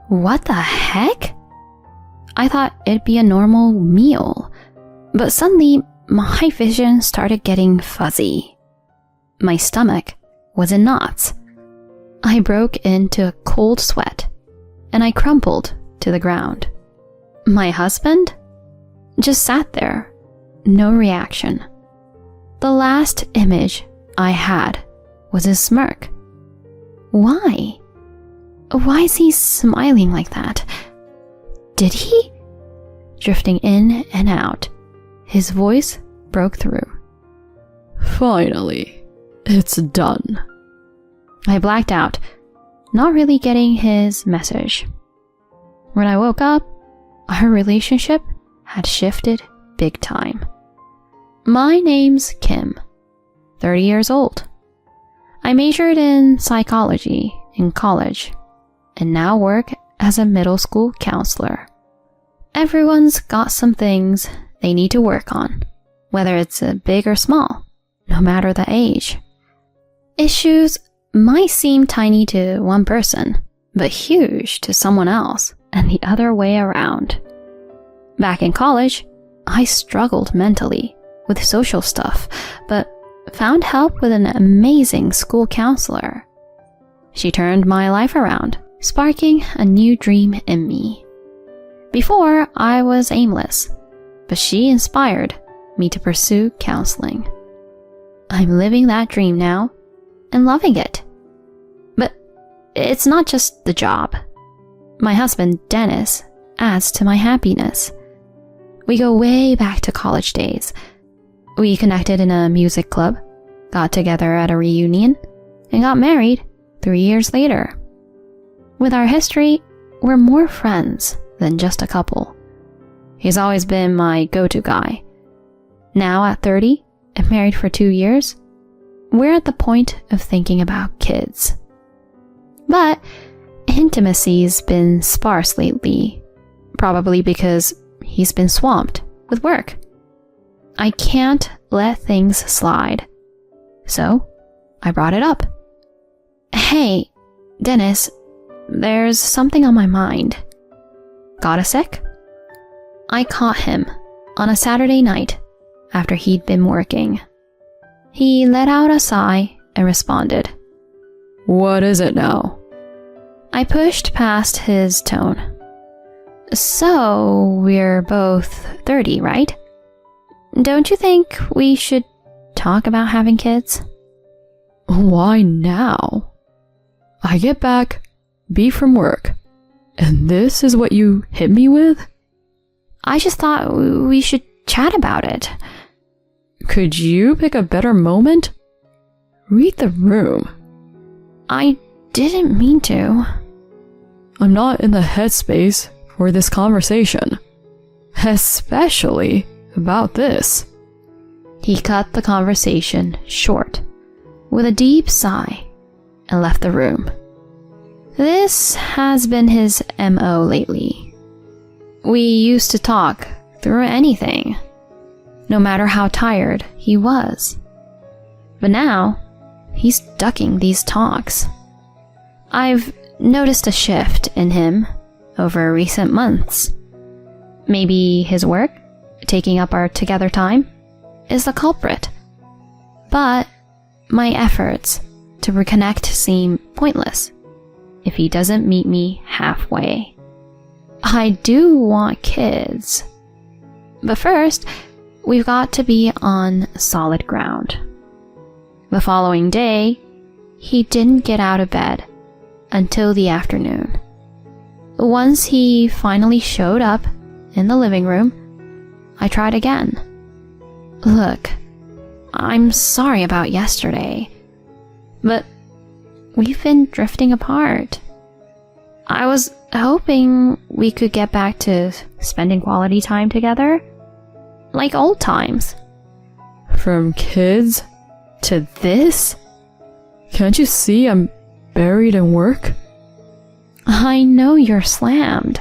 What the heck? I thought it'd be a normal meal, but suddenly my vision started getting fuzzy. My stomach was in knots. I broke into a cold sweat, and I crumpled to the ground. My husband just sat there, no reaction. The last image I had was his smirk. Why? Why is he smiling like that? Did he? Drifting in and out, his voice broke through. Finally, it's done. I blacked out, not really getting his message. When I woke up, our relationship had shifted big time. My name's Kim, 30 years old. I majored in psychology in college and now work as a middle school counselor. Everyone's got some things they need to work on, whether it's big or small, no matter the age. Issues might seem tiny to one person, but huge to someone else, and the other way around. Back in college, I struggled mentally with social stuff, but found help with an amazing school counselor. She turned my life around, sparking a new dream in me. Before, I was aimless, but she inspired me to pursue counseling. I'm living that dream now and loving it. But it's not just the job. My husband, Dennis, adds to my happiness. We go way back to college days. We connected in a music club, got together at a reunion, and got married 3 years later. With our history, we're more friends than just a couple. He's always been my go-to guy. Now at 30 and married for 2 years, we're at the point of thinking about kids. But intimacy's been sparse lately, probably because he's been swamped with work. I can't let things slide. So I brought it up. Hey, Dennis, there's something on my mind. Got a sec? I caught him on a Saturday night after he'd been working. He let out a sigh and responded. What is it now? I pushed past his tone. So, we're both 30, right? Don't you think we should talk about having kids? Why now? I get back, be from work, and this is what you hit me with? I just thought we should chat about it. Could you pick a better moment? Read the room. I didn't mean to. I'm not in the headspace for this conversation, especially about this. He cut the conversation short with a deep sigh and left the room. This has been his MO lately. We used to talk through anything, no matter how tired he was. But now, he's ducking these talks. I've noticed a shift in him over recent months. Maybe his work, taking up our together time, is the culprit. But my efforts to reconnect seem pointless if he doesn't meet me halfway. I do want kids. But first, we've got to be on solid ground. The following day, he didn't get out of bed until the afternoon. Once he finally showed up in the living room, I tried again. Look, I'm sorry about yesterday, but we've been drifting apart. I was hoping we could get back to spending quality time together, like old times. From kids to this? Can't you see I'm buried in work? I know you're slammed,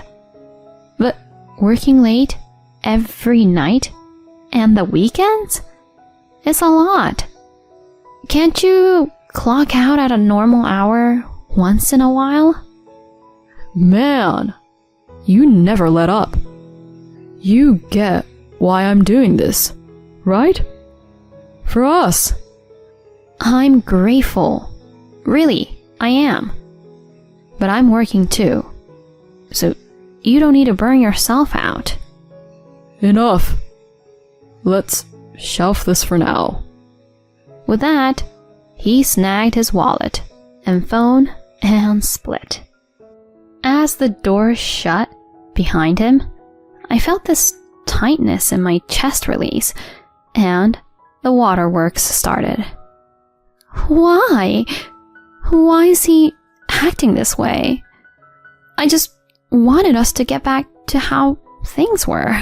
but working late every night and the weekends? It's a lot. Can't you clock out at a normal hour once in a while? Man, you never let up. You get why I'm doing this, right? For us. I'm grateful. Really, I am. But I'm working too. So you don't need to burn yourself out. Enough. Let's shelf this for now. With that, he snagged his wallet and phone and split. As the door shut behind him, I felt this tightness in my chest release, and the waterworks started. Why? Why is he acting this way? I just wanted us to get back to how things were.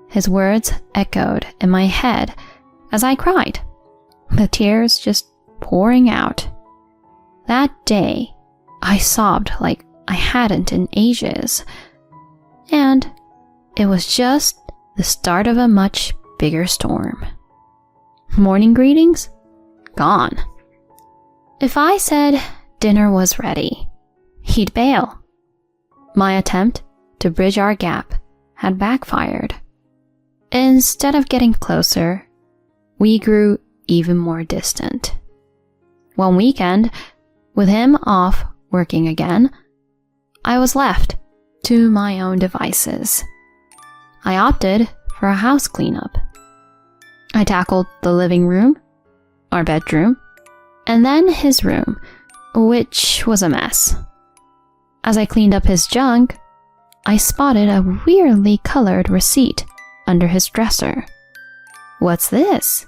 His words echoed in my head as I cried, the tears just pouring out. That day, I sobbed like I hadn't in ages, and it was just the start of a much bigger storm. Morning greetings? Gone. If I said dinner was ready, he'd bail. My attempt to bridge our gap had backfired. Instead of getting closer, we grew even more distant. One weekend, with him off working again, I was left to my own devices. I opted for a house cleanup. I tackled the living room, our bedroom, and then his room, which was a mess. As I cleaned up his junk, I spotted a weirdly colored receipt under his dresser. What's this?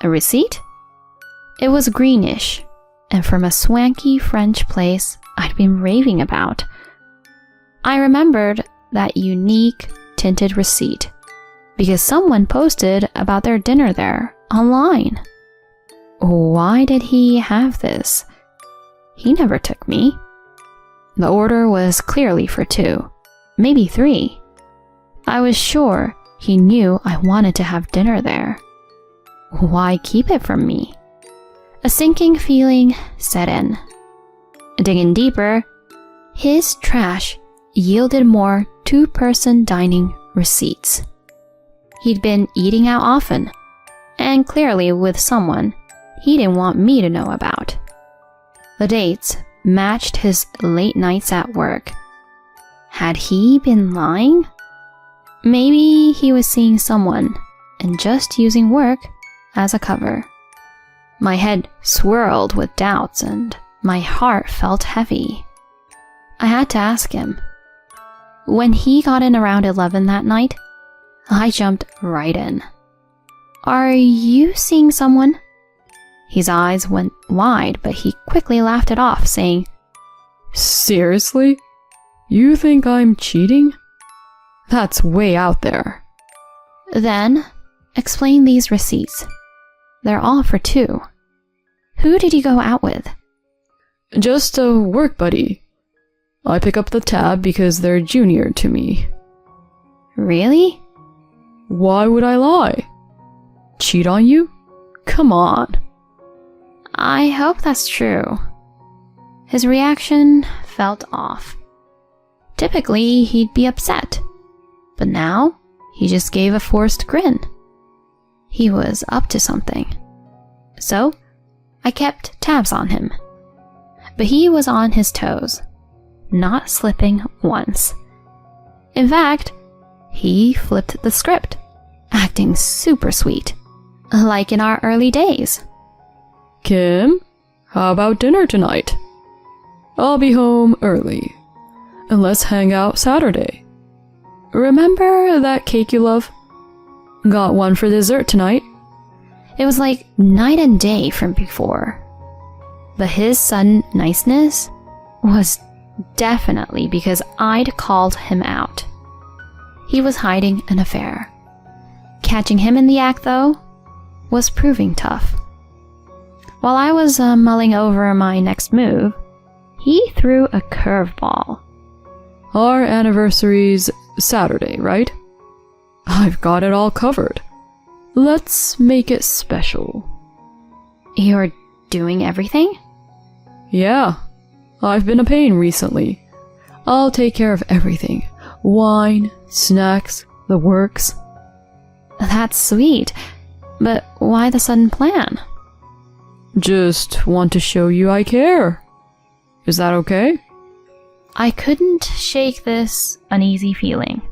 A receipt? It was greenish, and from a swanky French place I'd been raving about. I remembered that unique tinted receipt because someone posted about their dinner there online. Why did he have this? He never took me. The order was clearly for 2, maybe 3. I was sure he knew I wanted to have dinner there. Why keep it from me? A sinking feeling set in. Digging deeper, his trash yielded more 2-person dining receipts. He'd been eating out often, and clearly with someone he didn't want me to know about. The dates matched his late nights at work. Had he been lying? Maybe he was seeing someone and just using work as a cover. My head swirled with doubts and my heart felt heavy. I had to ask him. When he got in around 11 that night, I jumped right in. Are you seeing someone? His eyes went wide, but he quickly laughed it off, saying, Seriously? You think I'm cheating? That's way out there. Then, explain these receipts. They're all for 2. Who did you go out with? Just a work buddy. I pick up the tab because they're junior to me. Really? Why would I lie? Cheat on you? Come on. I hope that's true. His reaction felt off. Typically, he'd be upset, but now he just gave a forced grin. He was up to something. So, I kept tabs on him. But he was on his toes, not slipping once. In fact, he flipped the script, acting super sweet, like in our early days. Kim, how about dinner tonight? I'll be home early, and let's hang out Saturday. Remember that cake you love? Got one for dessert tonight. It was like night and day from before. But his sudden niceness was definitely because I'd called him out. He was hiding an affair. Catching him in the act, though, was proving tough. While I was mulling over my next move, he threw a curveball. Our anniversary's Saturday, right? I've got it all covered. Let's make it special. You're doing everything? Yeah, I've been a pain recently, I'll take care of everything. Wine, snacks, the works. That's sweet, but why the sudden plan? Just want to show you I care. Is that okay? I couldn't shake this uneasy feeling.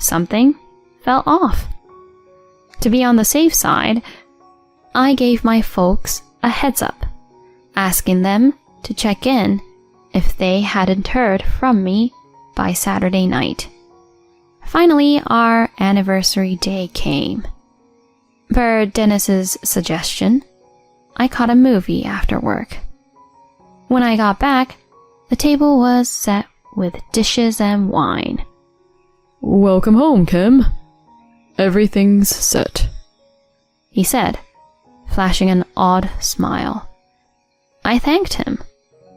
Something felt off. To be on the safe side, I gave my folks a heads up, asking them to check in if they hadn't heard from me by Saturday night. Finally, our anniversary day came. Per Dennis's suggestion, I caught a movie after work. When I got back, the table was set with dishes and wine. Welcome home, Kim. Everything's set, he said, flashing an odd smile. I thanked him,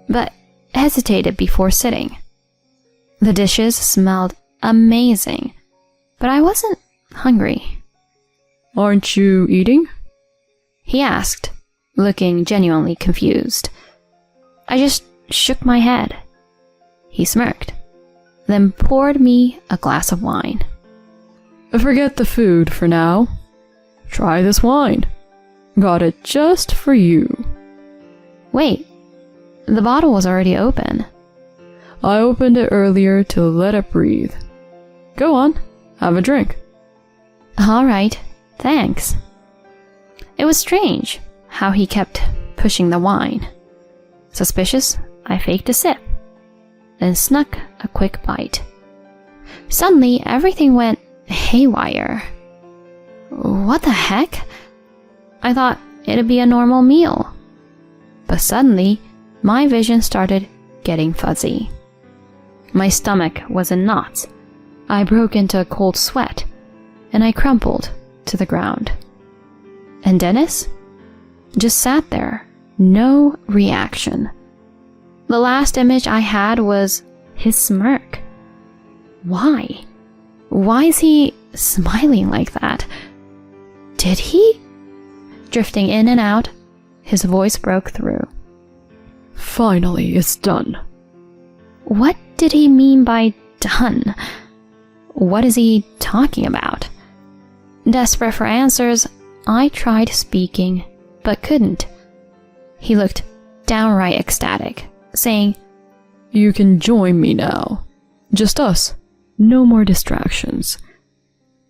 but hesitated before sitting. The dishes smelled amazing, but I wasn't hungry. Aren't you eating? He asked, looking genuinely confused. I just shook my head. He smirked, then poured me a glass of wine. Forget the food for now. Try this wine. Got it just for you. Wait, the bottle was already open. I opened it earlier to let it breathe. Go on, have a drink. All right, thanks. It was strange how he kept pushing the wine. Suspicious, I faked a sip, then snuck a quick bite. Suddenly, everything went haywire. What the heck? I thought it'd be a normal meal. But suddenly, my vision started getting fuzzy. My stomach was in knots. I broke into a cold sweat, and I crumpled to the ground. And Dennis just sat there, no reaction. The last image I had was his smirk. Why? Why is he smiling like that? Did he? Drifting in and out, his voice broke through. Finally, it's done. What did he mean by done? What is he talking about? Desperate for answers, I tried speaking, but couldn't. He looked downright ecstatic, saying, You can join me now. Just us. No more distractions.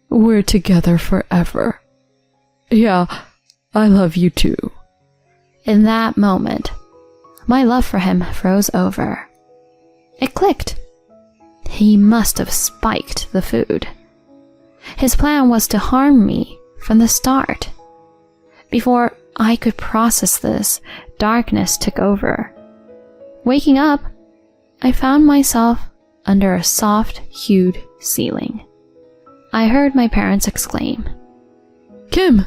We're together forever. Yeah, I love you too. In that moment, my love for him froze over. It clicked. He must have spiked the food. His plan was to harm me from the start. Before I could process this, darkness took over. Waking up, I found myself under a soft-hued ceiling. I heard my parents exclaim, Kim!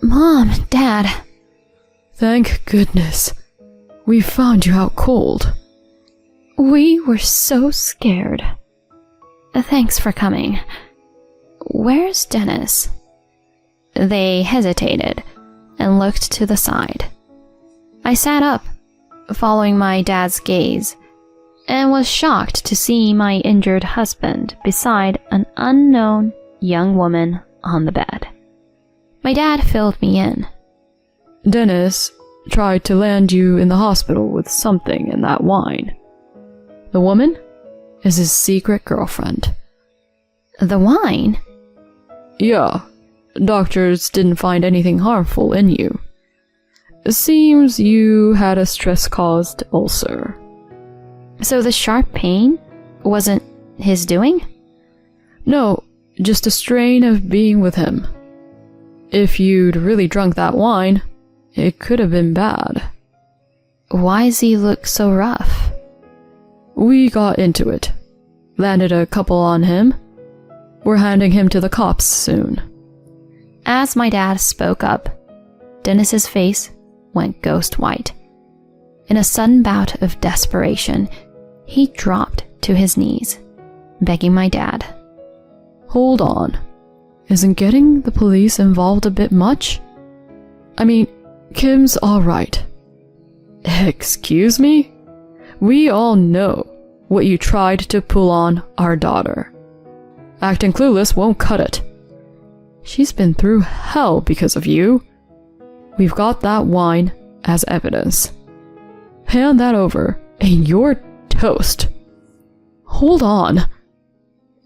Mom, Dad. Thank goodness. We found you out cold. We were so scared. Thanks for coming. Where's Dennis? They hesitated and looked to the side. I sat up, following my dad's gaze, and was shocked to see my injured husband beside an unknown young woman on the bed. My dad filled me in. Dennis tried to land you in the hospital with something in that wine. The woman is his secret girlfriend. The wine? Yeah, doctors didn't find anything harmful in you. It seems you had a stress-caused ulcer. So the sharp pain wasn't his doing? No, just a strain of being with him. If you'd really drunk that wine, it could have been bad. Why does he look so rough? We got into it. Landed a couple on him. We're handing him to the cops soon. As my dad spoke up, Dennis's face went ghost white. In a sudden bout of desperation, he dropped to his knees, begging my dad. Hold on. Isn't getting the police involved a bit much? I mean, Kim's all right. Excuse me? We all know what you tried to pull on our daughter. Acting clueless won't cut it. She's been through hell because of you. We've got that wine as evidence. Hand that over, and you're toast. Hold on.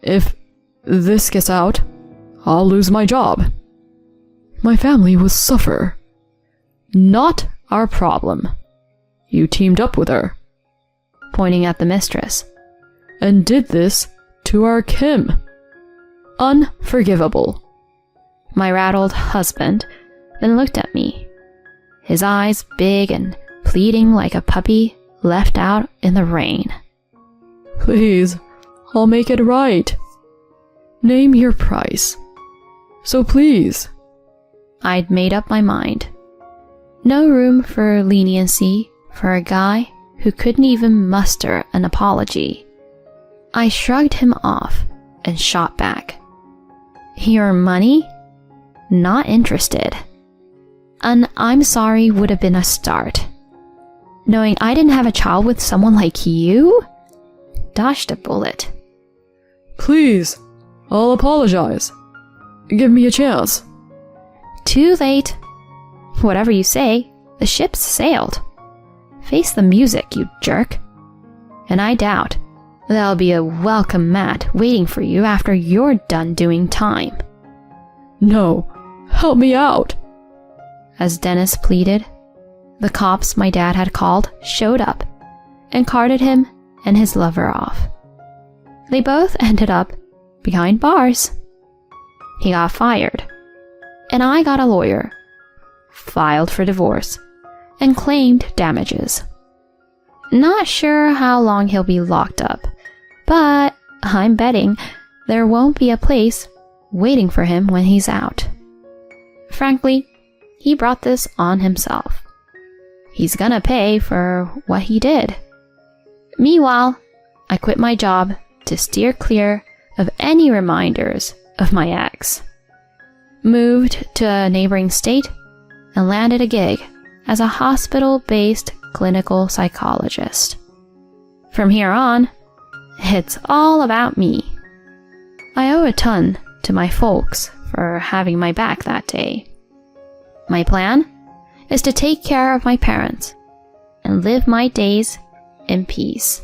If this gets out, I'll lose my job. My family will suffer. Not our problem. You teamed up with her, pointing at the mistress, and did this to our Kim. Unforgivable. My rattled husband then looked at me, his eyes big and pleading like a puppy left out in the rain. Please, I'll make it right. Name your price. So please. I'd made up my mind. No room for leniency for a guy who couldn't even muster an apology. I shrugged him off and shot back. Your money? Not interested. An I'm sorry would have been a start. Knowing I didn't have a child with someone like you? Dodged a bullet. Please, I'll apologize. Give me a chance. Too late. Whatever you say, the ship's sailed. Face the music, you jerk. And I doubt there'll be a welcome mat waiting for you after you're done doing time. No, help me out. As Dennis pleaded, the cops my dad had called showed up and carted him and his lover off. They both ended up behind bars. He got fired, and I got a lawyer, filed for divorce, and claimed damages. Not sure how long he'll be locked up, but I'm betting there won't be a place waiting for him when he's out. Frankly, he brought this on himself. He's gonna pay for what he did. Meanwhile, I quit my job to steer clear of any reminders of my ex. Moved to a neighboring state and landed a gig as a hospital-based clinical psychologist. From here on, it's all about me. I owe a ton to my folks for having my back that day. My plan is to take care of my parents and live my days in peace.